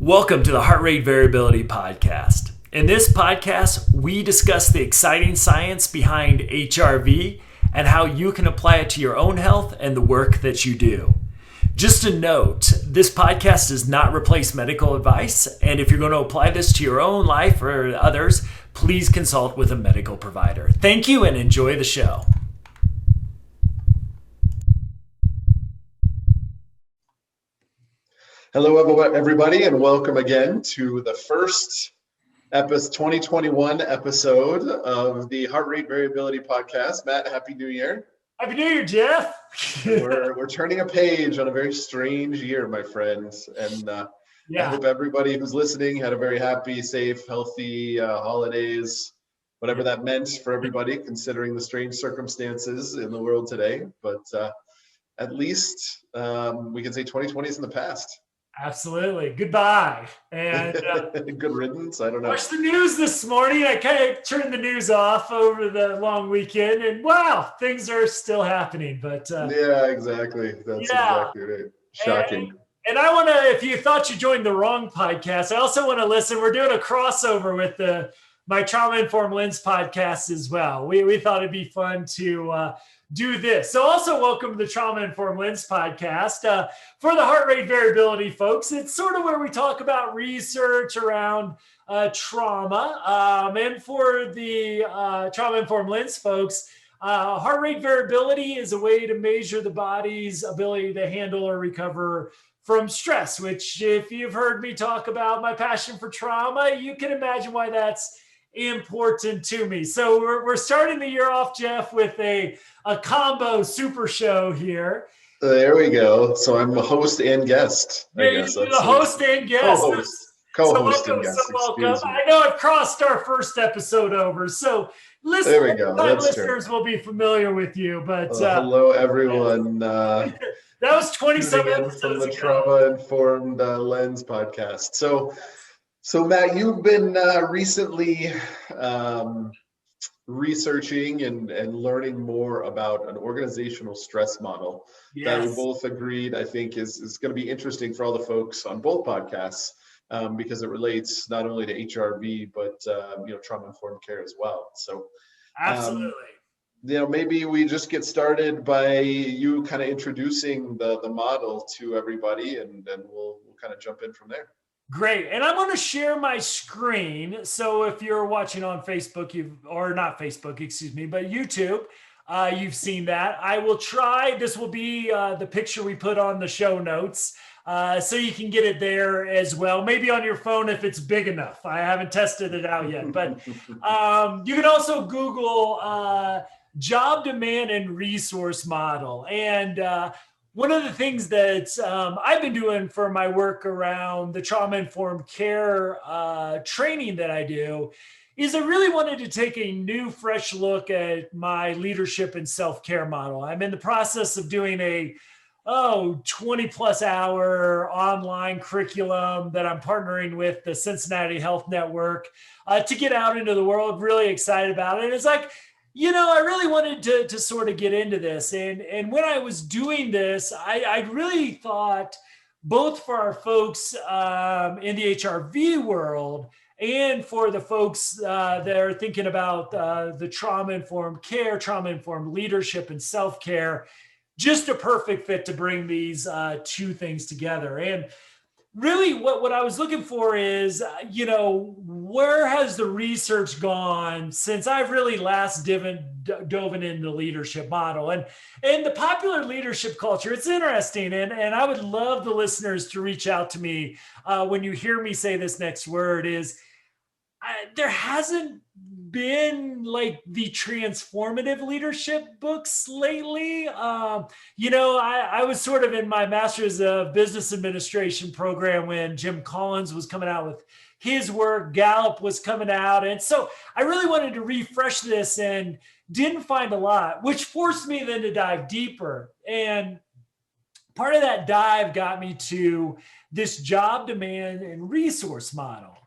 Welcome to the Heart Rate Variability Podcast. In this podcast, we discuss the exciting science behind HRV and how you can apply it to your own health and the work that you do. Just a note, this podcast does not replace medical advice, and if you're going to apply this to your own life or others, please consult with a medical provider. Thank you and enjoy the show. Hello, everybody, and welcome again to the first 2021 episode of the Heart Rate Variability Podcast. Matt, Happy New Year. Happy New Year, Jeff. We're turning a page on a very strange year, my friends, and I hope everybody who's listening had a very happy, safe, healthy holidays, whatever that meant for everybody, considering the strange circumstances in the world today. But at least we can say 2020 is in the past. Absolutely. Goodbye. And good riddance. I don't know. Watched the news this morning. I kind of turned the news off over the long weekend, and wow, things are still happening. But yeah, exactly. That's exactly right. Shocking. And I want to, if you thought you joined the wrong podcast, I also want to listen. We're doing a crossover with my Trauma Informed Lens podcast as well. We thought it'd be fun to do this. So also welcome to the Trauma Informed Lens podcast. For the heart rate variability folks, it's sort of where we talk about research around trauma. And for the Trauma Informed Lens folks, heart rate variability is a way to measure the body's ability to handle or recover from stress, which if you've heard me talk about my passion for trauma, you can imagine why that's important to me. So we're starting the year off, Jeff, with a combo super show here. There we go. So I'm a host and guest. I guess you're the host and guest. Co-host and guest. So welcome. I know I've crossed our first episode over, so there we go. Listeners will be familiar with you. But hello, everyone. That was 27 episodes from the Trauma Informed Lens podcast. So Matt, you've been recently researching and learning more about an organizational stress model that we both agreed, I think, is going to be interesting for all the folks on both podcasts because it relates not only to HRV, but trauma-informed care as well. So absolutely. Maybe we just get started by you kind of introducing the model to everybody, and then we'll kind of jump in from there. Great. And I'm going to share my screen. So if you're watching on Facebook, but YouTube, you've seen that. I will try, this will be the picture we put on the show notes. So you can get it there as well. Maybe on your phone if it's big enough. I haven't tested it out yet, but you can also Google job demand and resource model. And one of the things that I've been doing for my work around the trauma-informed care training that I do is I really wanted to take a new, fresh look at my leadership and self-care model. I'm in the process of doing a 20-plus hour online curriculum that I'm partnering with the Cincinnati Health Network to get out into the world. Really excited about it. And it's like, I really wanted to sort of get into this. And when I was doing this, I really thought both for our folks in the HRV world and for the folks that are thinking about the trauma-informed care, trauma-informed leadership and self-care, just a perfect fit to bring these two things together. And really what I was looking for is, where has the research gone since I've really last dove into the leadership model and the popular leadership culture? It's interesting. And I would love the listeners to reach out to me when you hear me say this next word is there hasn't been like the transformative leadership books lately. I was sort of in my master's of business administration program when Jim Collins was coming out with his work, Gallup was coming out. And so I really wanted to refresh this and didn't find a lot, which forced me then to dive deeper. And part of that dive got me to this job demand and resource model,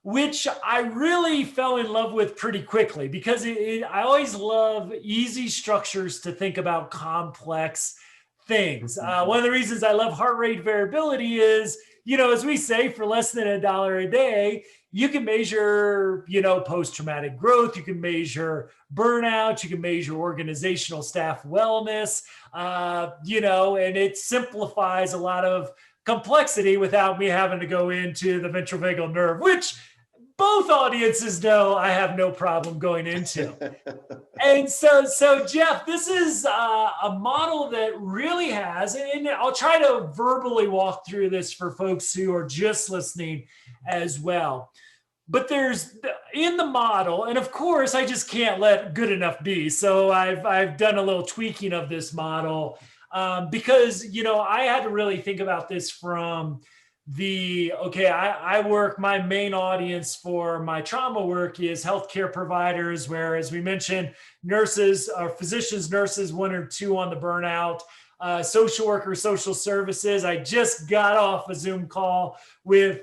which I really fell in love with pretty quickly because I always love easy structures to think about complex things. One of the reasons I love heart rate variability is, as we say, for less than $1 a day, you can measure, post-traumatic growth. You can measure burnout. You can measure organizational staff wellness, and it simplifies a lot of complexity without me having to go into the ventral vagal nerve, which both audiences know I have no problem going into. And so Jeff, this is a model that really has, and I'll try to verbally walk through this for folks who are just listening as well. But there's in the model, and of course, I just can't let good enough be. So I've done a little tweaking of this model because, I had to really think about this from I work, my main audience for my trauma work is healthcare providers, where, as we mentioned, nurses or physicians, nurses, 1 or 2 on the burnout, social workers, social services. I just got off a Zoom call with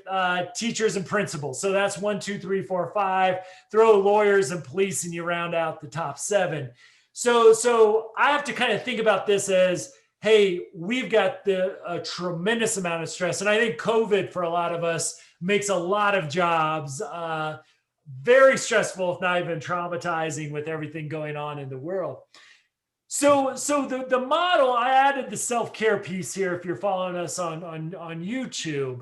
teachers and principals. So that's 1, 2, 3, 4, 5, throw lawyers and police and you round out the top 7. So I have to kind of think about this as, hey, we've got a tremendous amount of stress. And I think COVID for a lot of us makes a lot of jobs very stressful, if not even traumatizing, with everything going on in the world. So the model, I added the self-care piece here if you're following us on YouTube.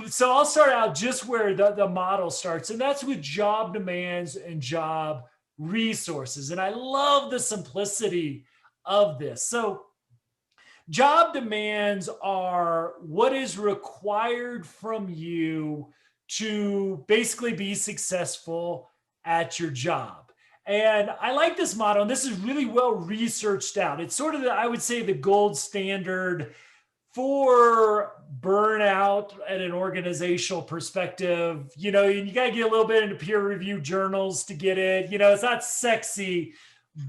So I'll start out just where the model starts, and that's with job demands and job resources. And I love the simplicity of this. So job demands are what is required from you to basically be successful at your job. And I like this model, and this is really well researched out. It's sort of, I would say, the gold standard for burnout at an organizational perspective. You got to get a little bit into peer-reviewed journals to get it. It's not sexy,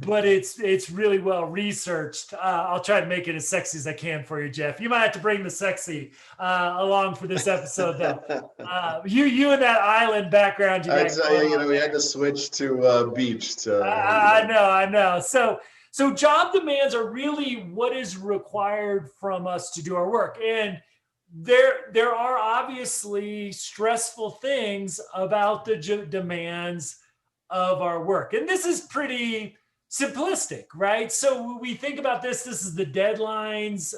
but it's really well researched. I'll try to make it as sexy as I can for you, Jeff. You might have to bring the sexy along for this episode, though. You and that island background. We had to switch to beach. I know. So job demands are really what is required from us to do our work, and there are obviously stressful things about the demands of our work, and this is pretty simplistic, right? So we think about this is the deadlines,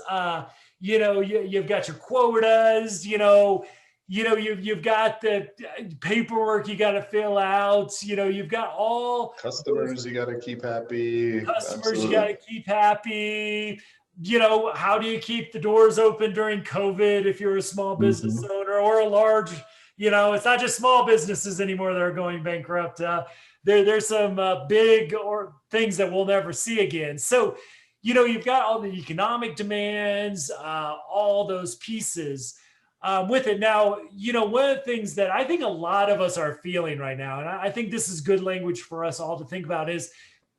you've got your quotas, you've got the paperwork you got to fill out, you've got all customers you got to keep happy. You got to keep happy. How do you keep the doors open during COVID if you're a small business owner or a large, it's not just small businesses anymore that are going bankrupt. There's some big or things that we'll never see again. So, you've got all the economic demands, all those pieces with it. Now, one of the things that I think a lot of us are feeling right now, and I think this is good language for us all to think about, is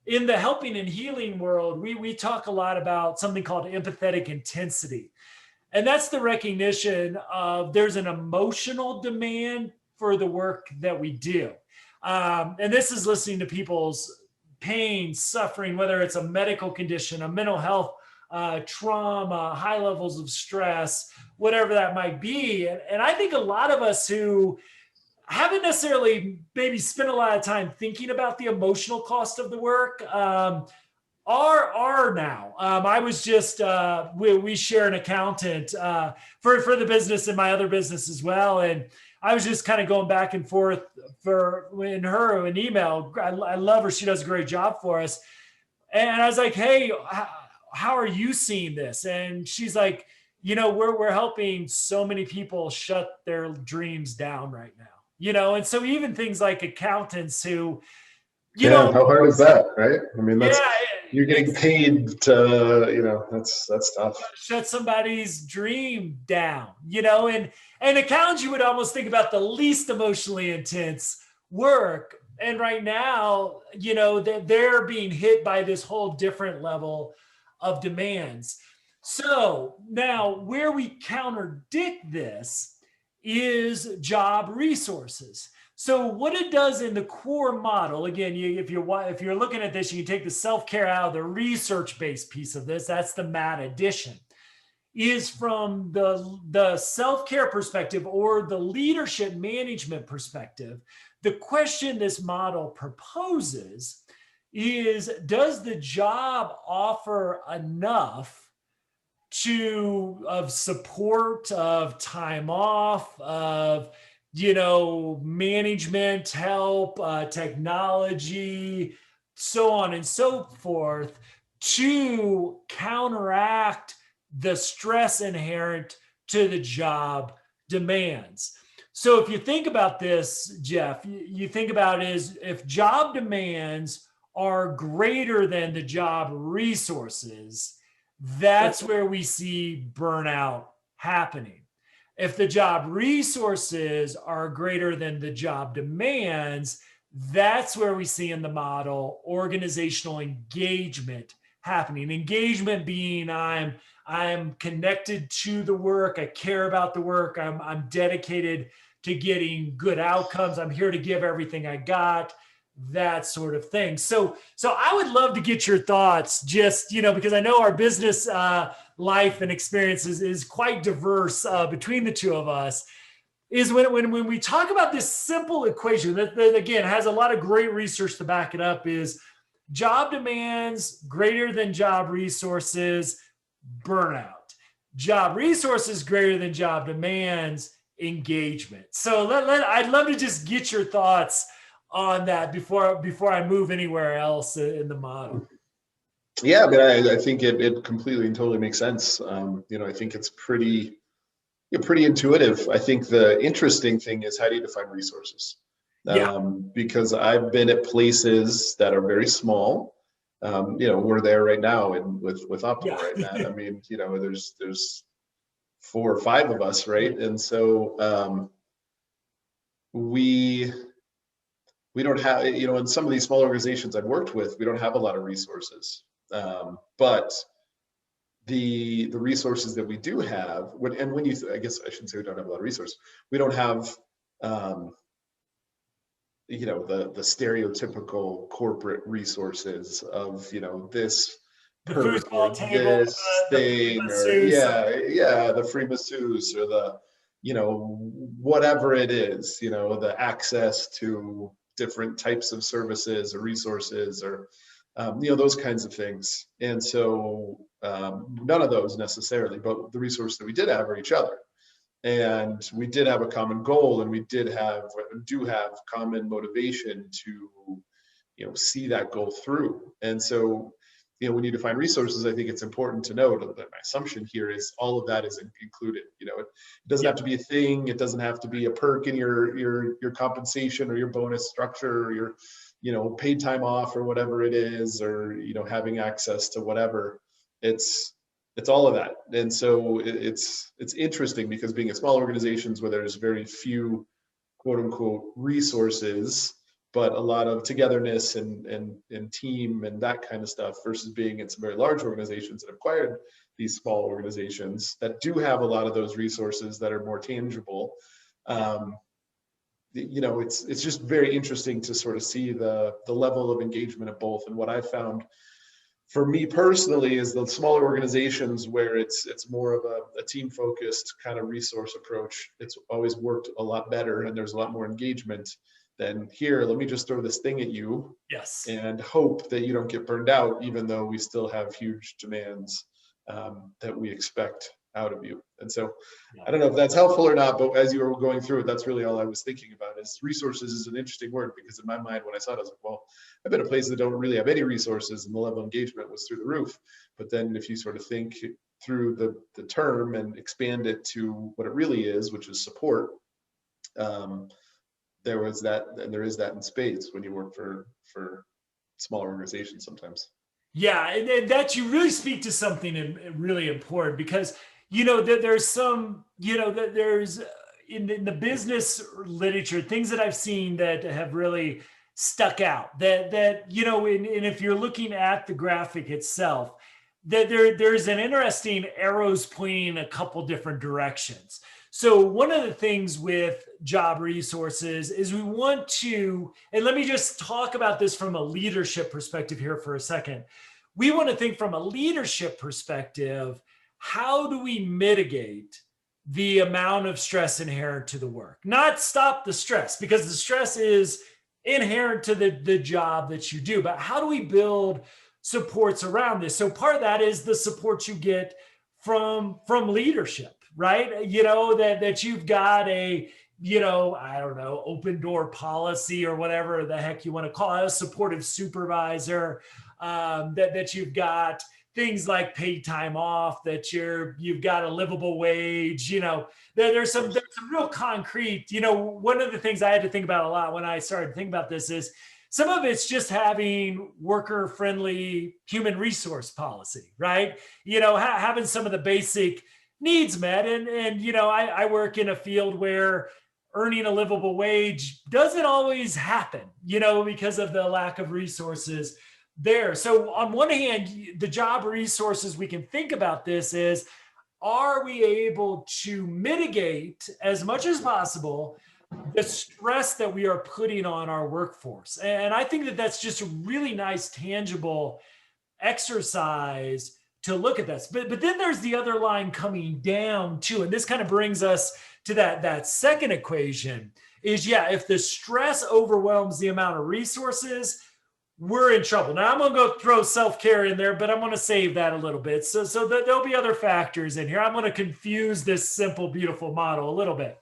in the helping and healing world, we talk a lot about something called empathetic intensity. And that's the recognition of there's an emotional demand for the work that we do. And this is listening to people's pain, suffering, whether it's a medical condition, a mental health, trauma, high levels of stress, whatever that might be. And I think a lot of us who haven't necessarily maybe spent a lot of time thinking about the emotional cost of the work are now. I was just, we share an accountant for the business and my other business as well. And I was just kind of going back and forth in an email. I love her. She does a great job for us. And I was like, hey, how are you seeing this? And she's like, we're helping so many people shut their dreams down right now, and so even things like accountants who, how hard is that, right? I mean, you're getting paid to, that's tough. Shut somebody's dream down, and accountants, you would almost think about the least emotionally intense work. And right now, they're being hit by this whole different level of demands. So now where we counterdict this is job resources. So what it does in the core model, again, if you're looking at this, you can take the self-care out of the research-based piece of this. That's the Matt addition. Is from the self-care perspective or the leadership management perspective, the question this model proposes is, does the job offer enough of support, of time off, of management help, technology, so on and so forth, to counteract the stress inherent to the job demands. So if you think about this, Jeff, you think about it as if job demands are greater than the job resources, that's where we see burnout happening. If the job resources are greater than the job demands, that's where we see in the model organizational engagement happening. Engagement being I'm connected to the work, I care about the work, I'm dedicated to getting good outcomes, I'm here to give everything I got, that sort of thing. So I would love to get your thoughts, just, because I know our business life and experiences is quite diverse between the two of us, is when we talk about this simple equation that again has a lot of great research to back it up, is job demands greater than job resources, burnout. Job resources greater than job demands, engagement. So I'd love to just get your thoughts on that before I move anywhere else in the model. Yeah, but I think it completely and totally makes sense. I think it's pretty intuitive. I think the interesting thing is, how do you define resources? Because I've been at places that are very small. We're there right now with Optimal right now. I mean, there's 4 or 5 of us, right? And so we don't have, in some of these small organizations I've worked with, we don't have a lot of resources. But the resources that we do have, I guess I shouldn't say we don't have a lot of resources. We don't have, the stereotypical corporate resources of, this the perk or table, this thing, the free masseuse, or the, whatever it is, the access to different types of services or resources, or those kinds of things. And so none of those necessarily, but the resources that we did have are each other. And we did have a common goal, and we do have common motivation to, see that goal through. And so, when you define resources, I think it's important to note that my assumption here is all of that is included. It doesn't have to be a thing. It doesn't have to be a perk in your compensation or your bonus structure, or your, paid time off, or whatever it is, or, having access to whatever. It's all of that. And so it's interesting, because being in small organizations where there's very few quote unquote resources, but a lot of togetherness and team and that kind of stuff, versus being in some very large organizations that have acquired these small organizations that do have a lot of those resources that are more tangible. It's just very interesting to sort of see the level of engagement of both. And what I found for me personally is the smaller organizations where it's more of a team focused kind of resource approach. It's always worked a lot better, and there's a lot more engagement than here. Let me just throw this thing at you, and hope that you don't get burned out, even though we still have huge demands that we expect out of you. And so I don't know if that's helpful or not, but as you were going through it, that's really all I was thinking about. Is resources is an interesting word, because in my mind, when I saw it, I was like, well, I've been in places that don't really have any resources, and the level of engagement was through the roof. But then if you sort of think through the term and expand it to what it really is, which is support, there was that, and there is that in spades when you work for smaller organizations sometimes. Yeah, and that you really speak to something really important, because there's some, there's in the business literature, things that I've seen that have really stuck out, that and if you're looking at the graphic itself, that there's an interesting arrows pointing in a couple different directions. So one of the things with job resources is we want to, and let me just talk about this from a leadership perspective here for a second. We want to think from a leadership perspective, how do we mitigate the amount of stress inherent to the work? Not stop the stress, because the stress is inherent to the job that you do, but how do we build supports around this? So part of that is the support you get from leadership, right? That you've got a, I don't know, open door policy or whatever the heck you want to call it, a supportive supervisor, that you've got things like paid time off, that you've got a livable wage, there's some real concrete, one of the things I had to think about a lot when I started to think about this is some of it's just having worker friendly human resource policy, right? Having some of the basic needs met. And I work in a field where earning a livable wage doesn't always happen, because of the lack of resources there. So on one hand, the job resources we can think about this is, are we able to mitigate as much as possible the stress that we are putting on our workforce? And I think that that's just a really nice, tangible exercise to look at this. But then there's the other line coming down too. And this kind of brings us to that second equation is, if the stress overwhelms the amount of resources, we're in trouble. Now I'm going to go throw self-care in there, but I'm going to save that a little bit. So there'll be other factors in here. I'm going to confuse this simple, beautiful model a little bit.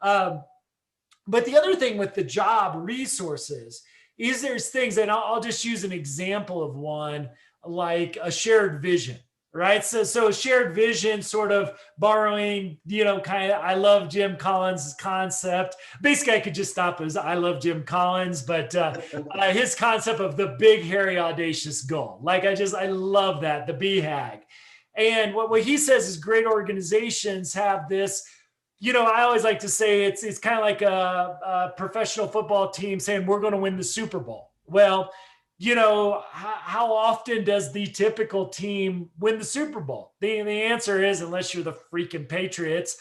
But the other thing with the job resources is there's things, and I'll just use an example of one, like a shared vision, right? So a shared vision, sort of borrowing, kind of, I love Jim Collins' concept. Basically, I could just stop as I love Jim Collins, but his concept of the big, hairy, audacious goal. Like, I love that, the BHAG. And what he says is great organizations have this, I always like to say it's kind of like a professional football team saying, we're going to win the Super Bowl. Well, how often does the typical team win the Super Bowl? The answer is, unless you're the freaking Patriots,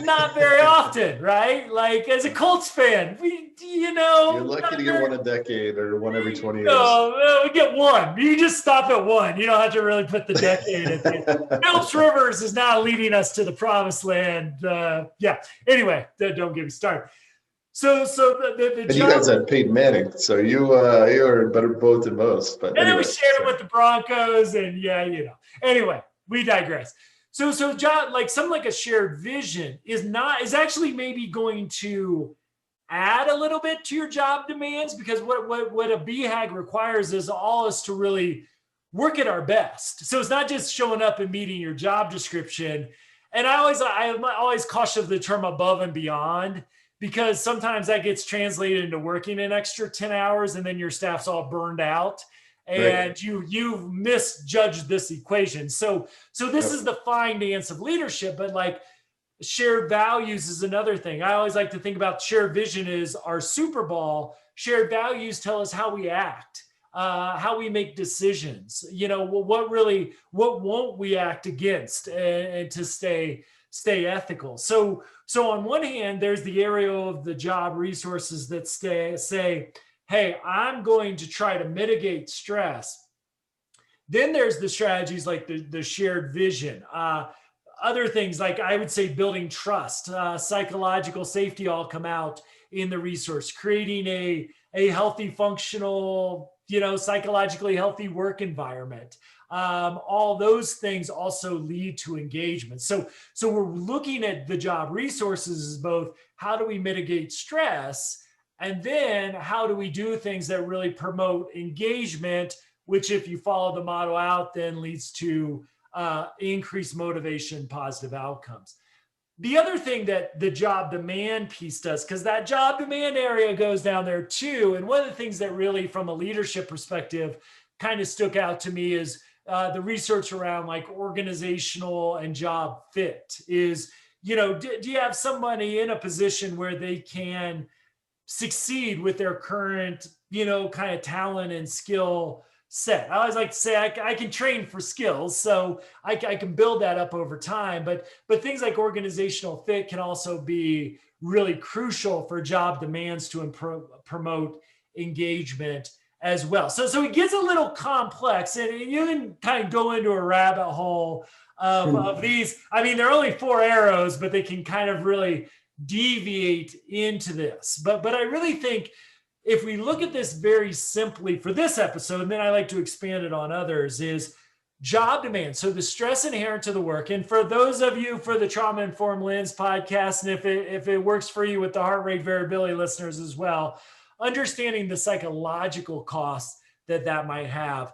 not very often, right? Like, as a Colts fan, you're lucky to get one a decade or one every 20 years. No, we get one. You just stop at one. You don't have to really put the decade in there. Phillips Rivers is now leading us to the promised land. Anyway, don't get me started. So the and you guys had Peyton Manning, so you are in better boat than most. But and then we shared it with the Broncos, and Anyway, we digress. So John, like something like a shared vision is actually maybe going to add a little bit to your job demands, because what a BHAG requires is all us to really work at our best. So it's not just showing up and meeting your job description. And I'm always cautious of the term above and beyond, because sometimes that gets translated into working an extra 10 hours and then your staff's all burned out and right. You've misjudged this equation. So this is the fine dance of leadership, but like shared values is another thing. I always like to think about shared vision is our Super Bowl. Shared values tell us how we act, how we make decisions, what won't we act against and to stay ethical. So on one hand, there's the area of the job resources that say, hey, I'm going to try to mitigate stress. Then there's the strategies like the shared vision. Other things like I would say building trust, psychological safety all come out in the resource, creating a healthy, functional, psychologically healthy work environment. All those things also lead to engagement. So we're looking at the job resources as both how do we mitigate stress, and then how do we do things that really promote engagement, which if you follow the model out, then leads to increased motivation, positive outcomes. The other thing that the job demand piece does, because that job demand area goes down there too. And one of the things that really from a leadership perspective kind of stuck out to me is the research around like organizational and job fit is, do you have somebody in a position where they can succeed with their current, kind of talent and skill set. I always like to say I can train for skills, so I can build that up over time. But things like organizational fit can also be really crucial for job demands to promote engagement as well. So it gets a little complex, and you can kind of go into a rabbit hole of these. I mean, they're only 4 arrows, but they can kind of really deviate into this. But I really think if we look at this very simply for this episode, and then I like to expand it on others, is job demand. So the stress inherent to the work. And for those of you for the Trauma Informed Lens podcast, and if it works for you with the heart rate variability listeners as well, understanding the psychological costs that might have.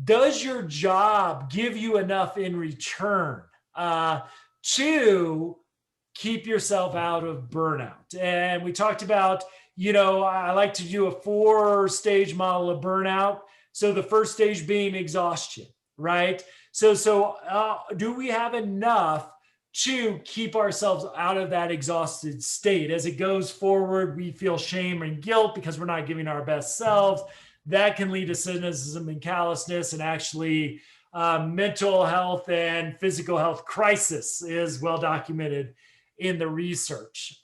Does your job give you enough in return to keep yourself out of burnout? And we talked about, I like to do a 4-stage model of burnout. So the first stage being exhaustion, right? So do we have enough to keep ourselves out of that exhausted state? As it goes forward, we feel shame and guilt because we're not giving our best selves. That can lead to cynicism and callousness, and actually mental health and physical health crisis is well documented in the research.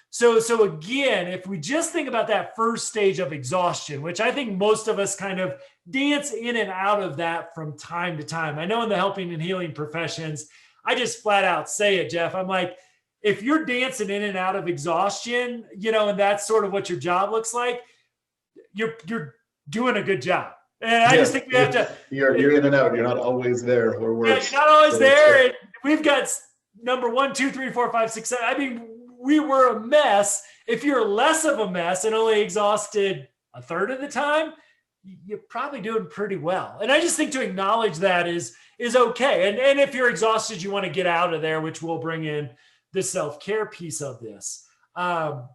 So again, if we just think about that first stage of exhaustion, which I think most of us kind of dance in and out of that from time to time. I know in the helping and healing professions, I just flat out say it, Jeff. I'm like, if you're dancing in and out of exhaustion, and that's sort of what your job looks like, you're doing a good job. And I just think we have to. You're in and out. You're not always there, or worse. Yeah, you're not always there. And we've got number 1, 2, 3, 4, 5, 6, 7. I mean, we were a mess. If you're less of a mess and only exhausted a third of the time, you're probably doing pretty well. And I just think to acknowledge that is okay. And if you're exhausted, you want to get out of there, which will bring in the self-care piece of this. But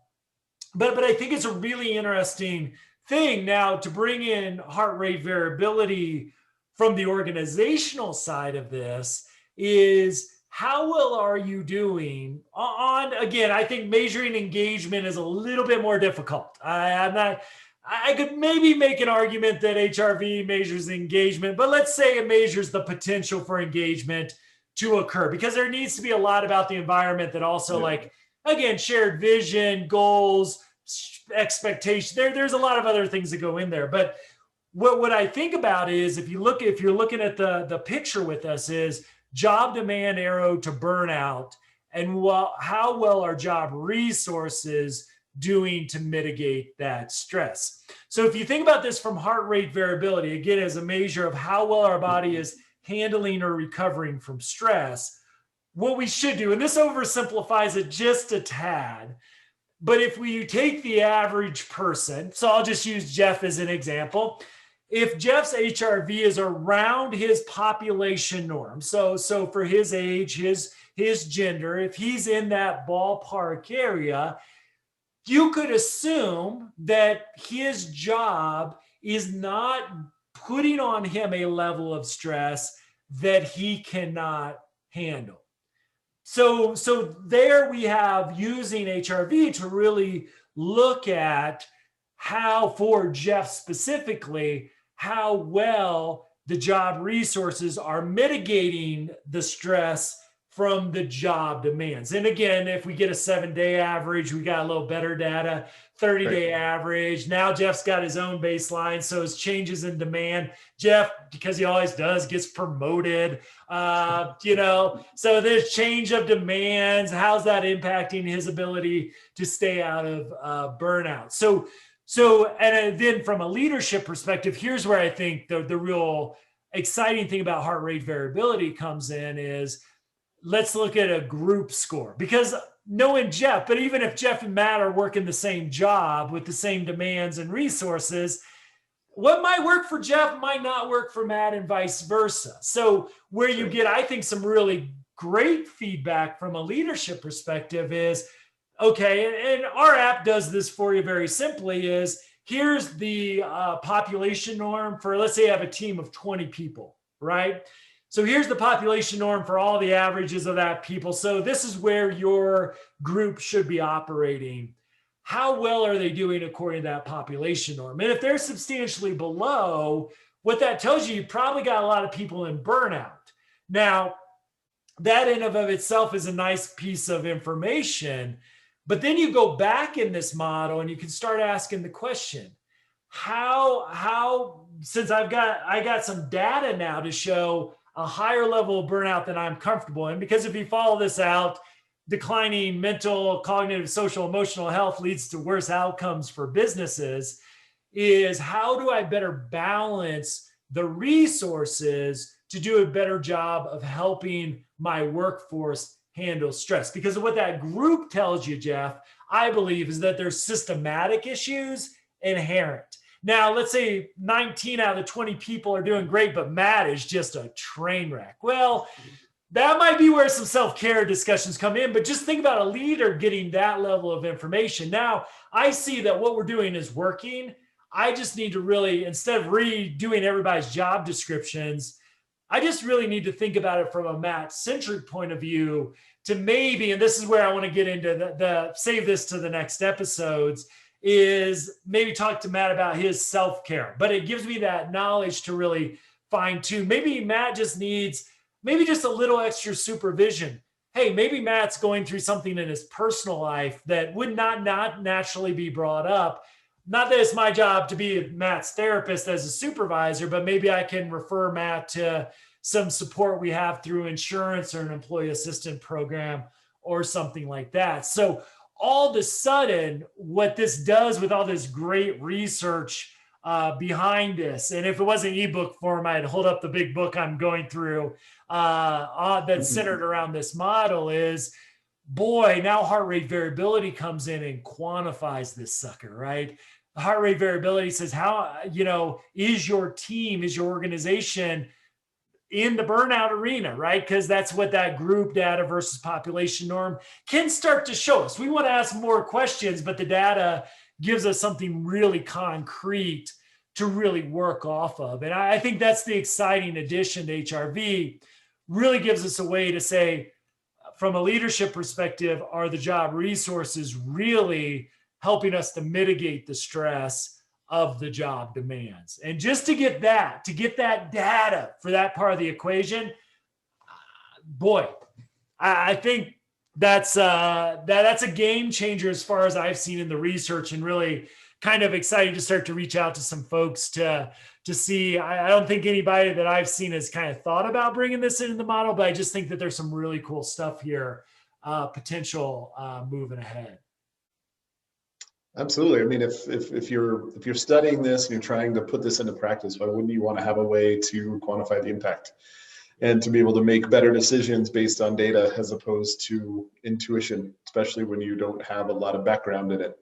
I think it's a really interesting thing now to bring in heart rate variability from the organizational side of this is how well are you doing on, again, I think measuring engagement is a little bit more difficult. I could maybe make an argument that HRV measures engagement, but let's say it measures the potential for engagement to occur, because there needs to be a lot about the environment that also again, shared vision, goals, expectation. There's a lot of other things that go in there. But what I think about is if you're looking at the picture with us is job demand arrow to burnout, and how well are job resources doing to mitigate that stress. So if you think about this from heart rate variability, again, as a measure of how well our body is handling or recovering from stress, what we should do, and this oversimplifies it just a tad, but if we take the average person, so I'll just use Jeff as an example. If Jeff's HRV is around his population norm, so for his age, his gender, if he's in that ballpark area, you could assume that his job is not putting on him a level of stress that he cannot handle. So there we have using HRV to really look at how, for Jeff specifically, how well the job resources are mitigating the stress from the job demands. And again, if we get a 7-day average, we got a little better data, 30-day average. Now Jeff's got his own baseline. So his changes in demand, Jeff, because he always does, gets promoted, so there's change of demands. How's that impacting his ability to stay out of burnout? So, and then from a leadership perspective, here's where I think the real exciting thing about heart rate variability comes in is, let's look at a group score, because knowing Jeff, but even if Jeff and Matt are working the same job with the same demands and resources, what might work for Jeff might not work for Matt, and vice versa. So where you get, I think, some really great feedback from a leadership perspective is, okay, and our app does this for you very simply, is here's the population norm for, let's say you have a team of 20 people, right? So here's the population norm for all the averages of that people. So this is where your group should be operating. How well are they doing according to that population norm? And if they're substantially below, what that tells you, you probably got a lot of people in burnout. Now, that in of itself is a nice piece of information. But then you go back in this model and you can start asking the question, how since I got some data now to show a higher level of burnout than I'm comfortable in, because if you follow this out, declining mental, cognitive, social, emotional health leads to worse outcomes for businesses, is how do I better balance the resources to do a better job of helping my workforce handle stress? Because of what that group tells you, Jeff, I believe, is that there's systematic issues inherent. Now, let's say 19 out of 20 people are doing great, but Matt is just a train wreck. Well, that might be where some self-care discussions come in, but just think about a leader getting that level of information. Now, I see that what we're doing is working. I just need to really, instead of redoing everybody's job descriptions, I just really need to think about it from a Matt-centric point of view to maybe, and this is where I want to get into the save this to the next episodes, is maybe talk to Matt about his self-care. But it gives me that knowledge to really fine tune. Maybe Matt just needs maybe just a little extra supervision. Hey, maybe Matt's going through something in his personal life that would not naturally be brought up. Not that it's my job to be Matt's therapist as a supervisor, but maybe I can refer Matt to some support we have through insurance or an employee assistance program or something like that. So all of a sudden, what this does with all this great research behind this, and if it wasn't ebook form, I'd hold up the big book I'm going through that's centered around this model, is, boy, now heart rate variability comes in and quantifies this sucker, right? Heart rate variability says, how, is your team, is your organization in the burnout arena, right? Because that's what that group data versus population norm can start to show us. We want to ask more questions, but the data gives us something really concrete to really work off of. And I think that's the exciting addition to HRV. Really gives us a way to say, from a leadership perspective, are the job resources really helping us to mitigate the stress of the job demands? And just to get that data for that part of the equation, boy, I think that's a game changer as far as I've seen in the research, and really kind of excited to start to reach out to some folks to see. I don't think anybody that I've seen has kind of thought about bringing this into the model, but I just think that there's some really cool stuff here, potential moving ahead. Absolutely. I mean, if you're studying this and you're trying to put this into practice, why wouldn't you want to have a way to quantify the impact and to be able to make better decisions based on data as opposed to intuition, especially when you don't have a lot of background in it?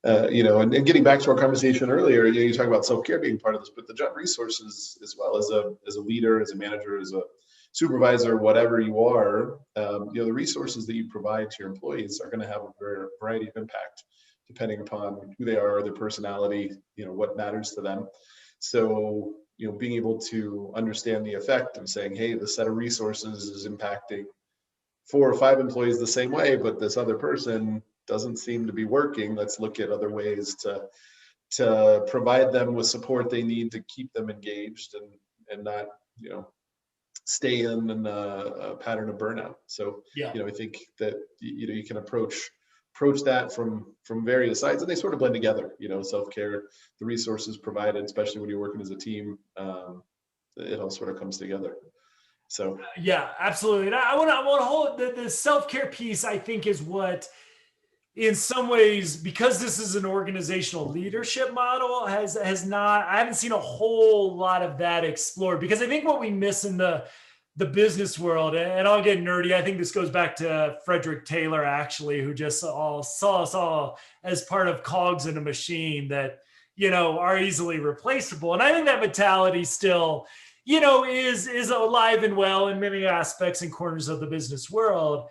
And getting back to our conversation earlier, you talk about self-care being part of this, but the job resources as well, as a leader, as a manager, as a supervisor, whatever you are, the resources that you provide to your employees are going to have a variety of impact depending upon who they are, their personality, what matters to them. So, being able to understand the effect of saying, hey, this set of resources is impacting 4 or 5 employees the same way, but this other person doesn't seem to be working. Let's look at other ways to provide them with support they need to keep them engaged and not, stay in a pattern of burnout. So, I think that, you can approach that from various sides, and they sort of blend together, self-care, the resources provided, especially when you're working as a team, it all sort of comes together. So yeah, absolutely. And I want to hold the self-care piece, I think, is what, in some ways, because this is an organizational leadership model, has not, I haven't seen a whole lot of that explored, because I think what we miss in the business world, and I'll get nerdy, I think this goes back to Frederick Taylor, actually, who just saw us all as part of cogs in a machine that, are easily replaceable. And I think that mentality still, is alive and well in many aspects and corners of the business world.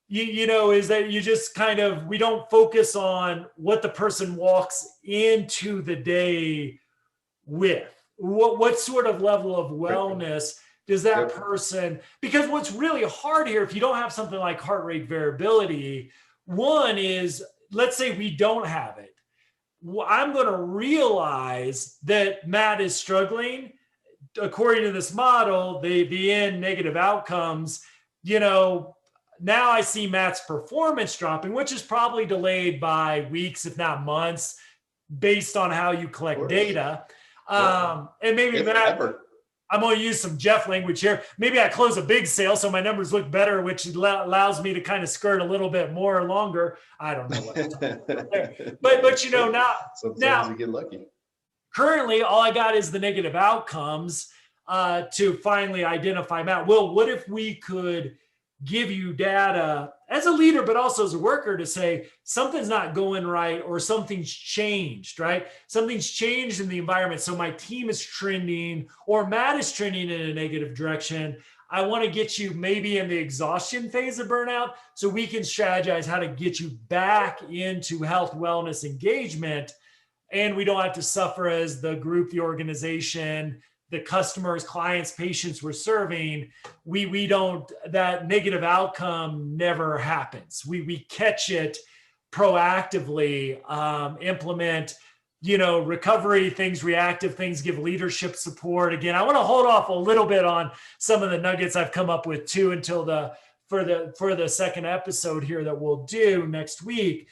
Is that you just kind of, we don't focus on what the person walks into the day with. What sort of level of wellness does that person, because what's really hard here, if you don't have something like heart rate variability, one is, let's say we don't have it. I'm going to realize that Matt is struggling. According to this model, the end negative outcomes, now I see Matt's performance dropping, which is probably delayed by weeks, if not months, based on how you collect data. And maybe Matt, I'm going to use some Jeff language here. Maybe I close a big sale so my numbers look better, which allows me to kind of skirt a little bit more or longer. I don't know what I'm talking about there. But now you get lucky. Currently, all I got is the negative outcomes to finally identify Matt. Well, what if we could give you data as a leader, but also as a worker to say something's not going right or something's changed, right? Something's changed in the environment. So my team is trending or Matt is trending in a negative direction. I want to get you maybe in the exhaustion phase of burnout so we can strategize how to get you back into health, wellness, engagement. And we don't have to suffer as the group, the organization, the customers, clients, patients we're serving. We don't, that negative outcome never happens. We catch it proactively, implement, recovery things, reactive things, give leadership support. Again, I want to hold off a little bit on some of the nuggets I've come up with too until for the second episode here that we'll do next week.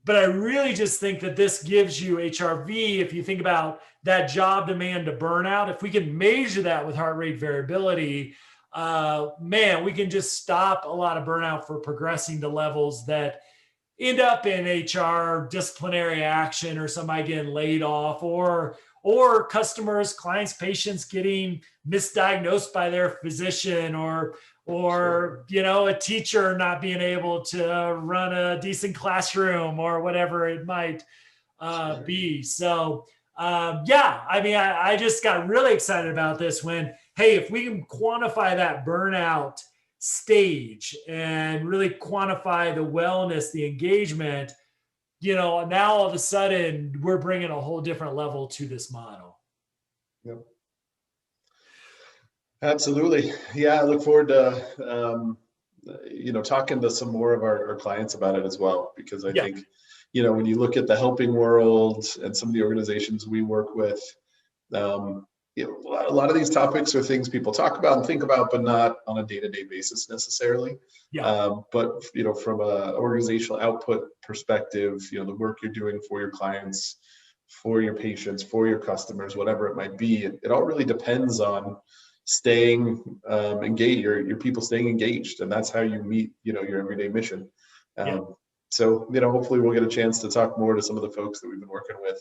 But I really just think that this gives you HRV. If you think about that job demand to burnout, if we can measure that with heart rate variability, we can just stop a lot of burnout for progressing to levels that end up in HR disciplinary action or somebody getting laid off or customers, clients, patients getting misdiagnosed by their physician or a teacher not being able to run a decent classroom or whatever it might be. So I just got really excited about this when, hey, if we can quantify that burnout stage and really quantify the wellness, the engagement, now all of a sudden we're bringing a whole different level to this model. Yep. Absolutely. Yeah, I look forward to, talking to some more of our clients about it as well, because I think, when you look at the helping world and some of the organizations we work with, a lot of these topics are things people talk about and think about, but not on a day-to-day basis necessarily. But, from an organizational output perspective, the work you're doing for your clients, for your patients, for your customers, whatever it might be, it all really depends on staying engaged, your people staying engaged, and that's how you meet your everyday mission. So hopefully we'll get a chance to talk more to some of the folks that we've been working with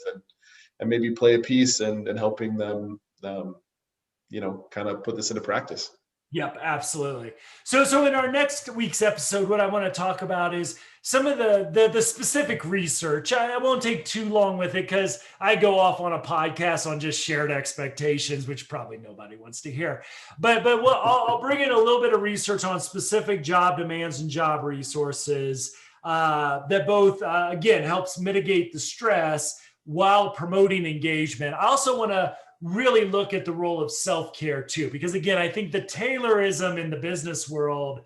and maybe play a piece and helping them kind of put this into practice. Yep, absolutely. So in our next week's episode, what I want to talk about is some of the specific research. I won't take too long with it because I go off on a podcast on just shared expectations, which probably nobody wants to hear. But I'll bring in a little bit of research on specific job demands and job resources that both, again, helps mitigate the stress while promoting engagement. I also want to really look at the role of self-care too, because again, I think the Taylorism in the business world,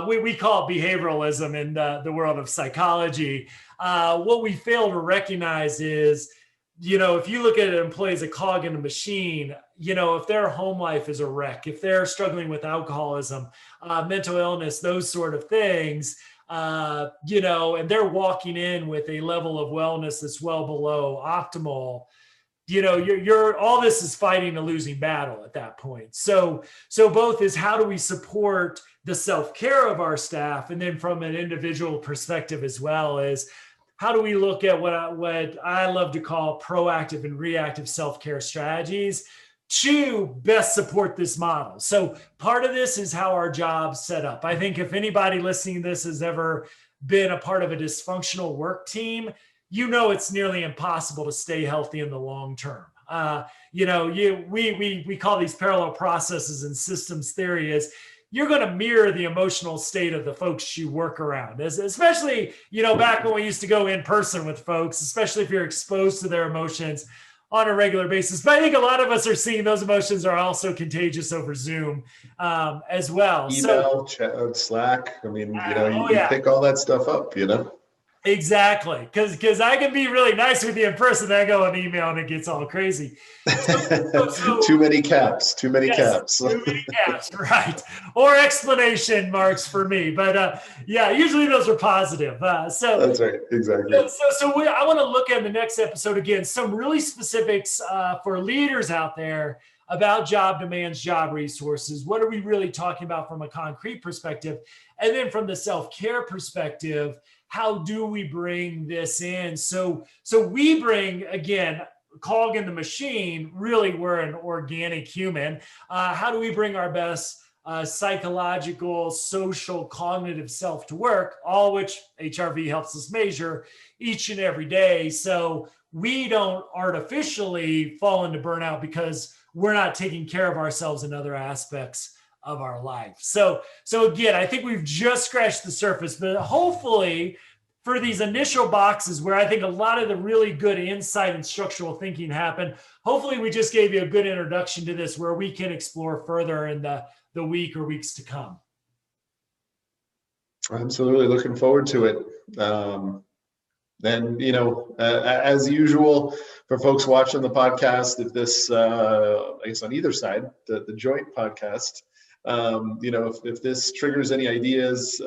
we call it behavioralism in the world of psychology. What we fail to recognize is, if you look at an employee as a cog in a machine, if their home life is a wreck, if they're struggling with alcoholism, mental illness, those sort of things, and they're walking in with a level of wellness that's well below optimal, you're all this is fighting a losing battle at that point. So both is how do we support the self-care of our staff, and then from an individual perspective as well is how do we look at what I love to call proactive and reactive self-care strategies to best support this model. So part of this is how our job's set up. I think if anybody listening to this has ever been a part of a dysfunctional work team, it's nearly impossible to stay healthy in the long term. We call these parallel processes in systems theory is you're going to mirror the emotional state of the folks you work around, especially, back when we used to go in person with folks, especially if you're exposed to their emotions on a regular basis. But I think a lot of us are seeing those emotions are also contagious over Zoom as well. Email, chat, Slack. I mean, you pick all that stuff up, Exactly, because I can be really nice with you in person. I go on email and it gets all crazy. Too many caps. Too many yes, caps. too many caps, right? Or explanation marks for me. But yeah, usually those are positive. That's right. Exactly. I want to look at the next episode again, some really specifics for leaders out there about job demands, job resources. What are we really talking about from a concrete perspective? And then from the self-care perspective, how do we bring this in? So we bring, again, cog in the machine. Really, we're an organic human. How do we bring our best psychological, social, cognitive self to work, all which HRV helps us measure each and every day, so we don't artificially fall into burnout because we're not taking care of ourselves in other aspects of our life. So again, I think we've just scratched the surface, but hopefully for these initial boxes where I think a lot of the really good insight and structural thinking happen, hopefully we just gave you a good introduction to this where we can explore further in the week or weeks to come. Absolutely. Looking forward to it. And, as usual, for folks watching the podcast, if this, I guess on either side, the joint podcast, if this triggers any ideas,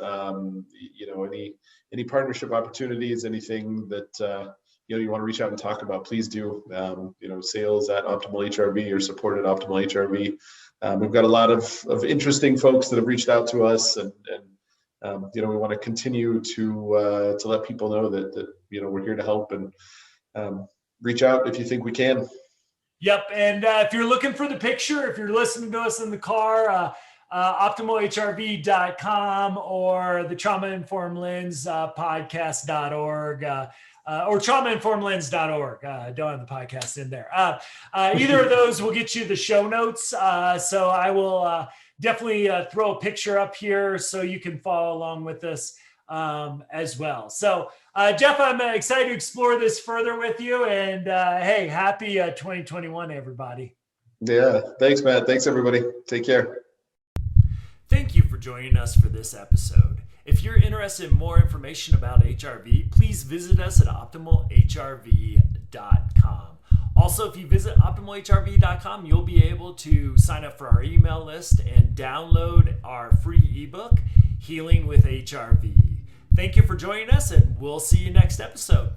any partnership opportunities, anything that, you want to reach out and talk about, please do. Sales at Optimal HRV or support at Optimal HRV. We've got a lot of interesting folks that have reached out to us, and we want to continue to let people know that we're here to help, and reach out if you think we can. Yep. And if you're looking for the picture, if you're listening to us in the car, optimalhrv.com or the Trauma Informed Lens podcast.org, or traumainformedlens.org. Don't have the podcast in there. Either of those will get you the show notes. So I will definitely throw a picture up here so you can follow along with us as well. So Jeff, I'm excited to explore this further with you. And hey, happy 2021, everybody. Yeah. Thanks, Matt. Thanks, everybody. Take care. Thank you for joining us for this episode. If you're interested in more information about HRV, please visit us at optimalhrv.com. Also, if you visit optimalhrv.com, you'll be able to sign up for our email list and download our free ebook, Healing with HRV. Thank you for joining us, and we'll see you next episode.